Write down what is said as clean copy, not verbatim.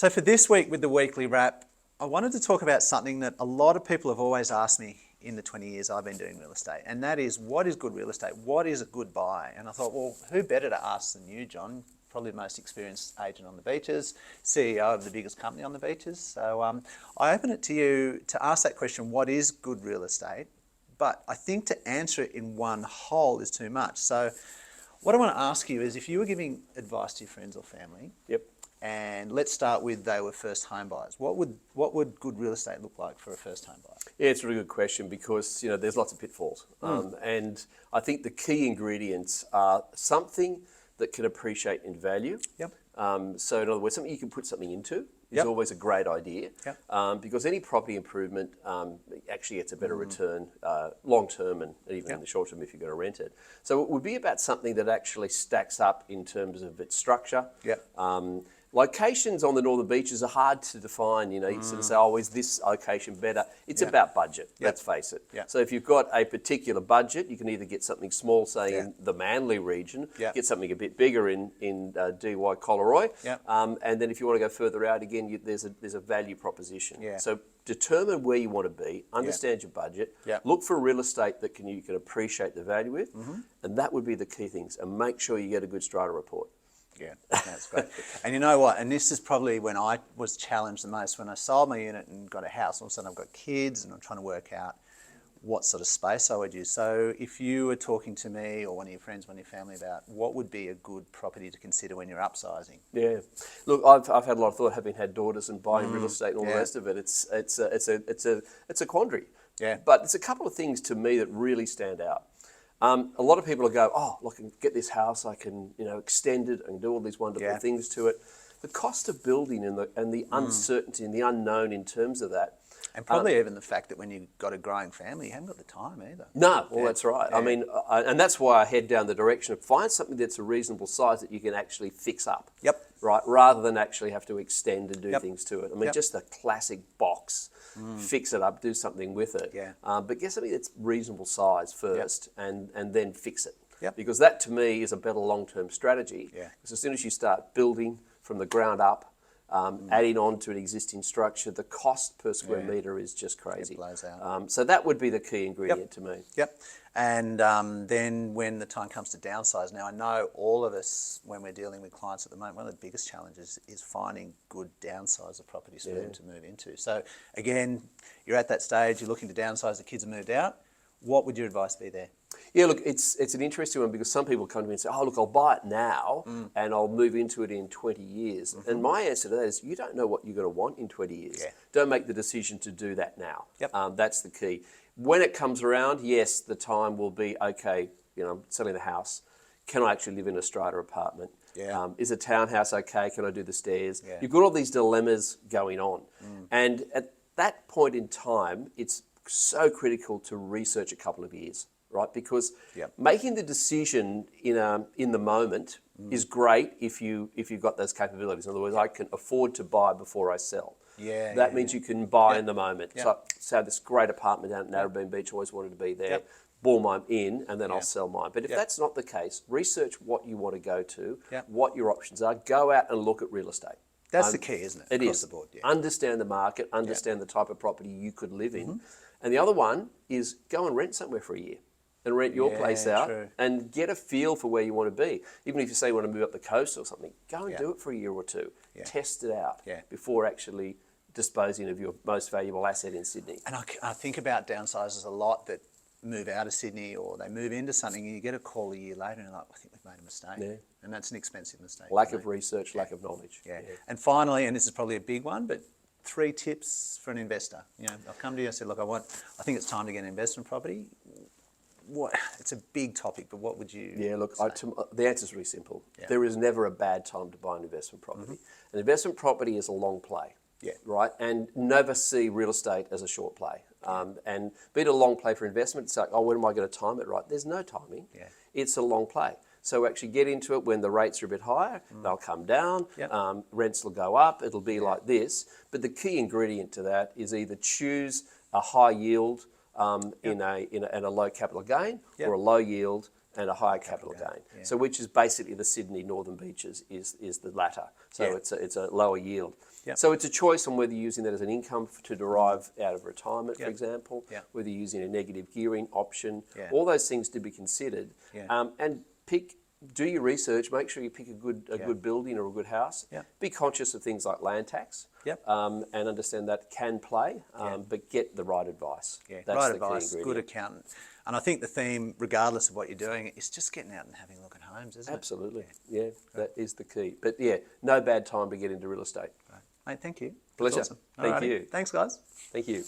So for this week with the weekly wrap, I wanted to talk about something that a lot of people have always asked me in the 20 years I've been doing real estate, and that is, what is good real estate? What is a good buy? And I thought, well, who better to ask than you, John? Probably the most experienced agent on the beaches, CEO of the biggest company on the beaches. So I open it to you to ask that question, what is good real estate? But I think to answer it in one whole is too much. So what I want to ask you is, if you were giving advice to your friends or family, and let's start with they were first home buyers, what would good real estate look like for a first home buyer? Yeah, it's a really good question because there's lots of pitfalls, and I think the key ingredients are something that can appreciate in value. So in other words, something you can put something into is always a great idea, because any property improvement actually gets a better return long term and even in the short term if you're going to rent it. So it would be about something that actually stacks up in terms of its structure. Locations on the northern beaches are hard to define. You sort of say, oh, is this location better? It's about budget, let's face it. So if you've got a particular budget, you can either get something small, say in the Manly region, get something a bit bigger in DY Collaroy, and then if you want to go further out, again, there's a value proposition. So determine where you want to be, understand your budget, look for real estate that you can appreciate the value with, and that would be the key things, and make sure you get a good strata report. Yeah, that's great. And you know what? And this is probably when I was challenged the most, when I sold my unit and got a house. All of a sudden I've got kids and I'm trying to work out what sort of space I would use. So if you were talking to me or one of your friends, one of your family about what would be a good property to consider when you're upsizing? Yeah, look, I've had a lot of thought, having had daughters and buying real estate and all the rest of it. It's a quandary. But there's a couple of things to me that really stand out. A lot of people will go, oh, look, I can get this house, I can extend it and do all these wonderful things to it. The cost of building and the uncertainty and the unknown in terms of that. And probably even the fact that when you've got a growing family, you haven't got the time either. No, well, that's right. I mean, and that's why I head down the direction of find something that's a reasonable size that you can actually fix up. Right, rather than actually have to extend and do things to it. I mean, just a classic box, fix it up, do something with it. But get something that's reasonable size first, and then fix it. Because that, to me, is a better long-term strategy. Because as soon as you start building from the ground up, adding on to an existing structure, the cost per square metre is just crazy. It blows out. So that would be the key ingredient to me. And then when the time comes to downsize, now I know all of us, when we're dealing with clients at the moment, one of the biggest challenges is finding good downsizer properties for them to move into. So again, you're at that stage, you're looking to downsize, the kids have moved out. What would your advice be there? Yeah, look, it's an interesting one because some people come to me and say, oh, look, I'll buy it now and I'll move into it in 20 years. And my answer to that is, you don't know what you're going to want in 20 years. Don't make the decision to do that now. That's the key. When it comes around, yes, the time will be, okay, I'm selling the house. Can I actually live in a strata apartment? Is a townhouse okay? Can I do the stairs? You've got all these dilemmas going on. And at that point in time, it's so critical to research a couple of years. Right, because making the decision in the moment is great if you've got those capabilities. In other words, I can afford to buy before I sell. That means you can buy in the moment. So I have this great apartment down at Narrabeen Beach, always wanted to be there. Boom, I'm in, and then I'll sell mine. But if that's not the case, research what you want to go to, what your options are. Go out and look at real estate. That's the key, isn't it? It Across is. the board. Understand the market, understand the type of property you could live in. And the other one is go and rent somewhere for a year. And rent your place out and get a feel for where you want to be. Even if you say you want to move up the coast or something, go and do it for a year or two. Test it out before actually disposing of your most valuable asset in Sydney. And I think about downsizers a lot that move out of Sydney or they move into something and you get a call a year later and you're like, I think we've made a mistake. And that's an expensive mistake. Lack of research, lack of knowledge. And finally, and this is probably a big one, but 3 tips for an investor. I've come to you and said, look, I think it's time to get an investment property. It's a big topic, but what would you say? Look, the answer is really simple. There is never a bad time to buy an investment property. An investment property is a long play, right? And never see real estate as a short play. And be it a long play for investment, it's like, oh, when am I going to time it right? There's no timing. It's a long play. So actually get into it when the rates are a bit higher, they'll come down, rents will go up, it'll be like this. But the key ingredient to that is either choose a high yield in a low capital gain or a low yield and a higher capital gain. yeah. So which is basically the Sydney Northern Beaches is the latter. So Yeah. it's a lower yield. Yep. So it's a choice on whether you're using that as an income to derive out of retirement, for Yep. example, Yep. whether you're using a negative gearing option, Yeah. all those things to be considered. Yeah. And do your research, make sure you pick a good building or a good house. Yep. Be conscious of things like land tax. Yep. And understand that can play, but get the right advice. Yeah, That's right the advice, key good ingredient. accountant. And I think the theme, regardless of what you're doing, is just getting out and having a look at homes, isn't Absolutely, yeah, that is the key. But yeah, no bad time to get into real estate. it? Right. Mate, thank you. That's Pleasure. awesome. Thank Alrighty. you. Thanks, guys. Thank you.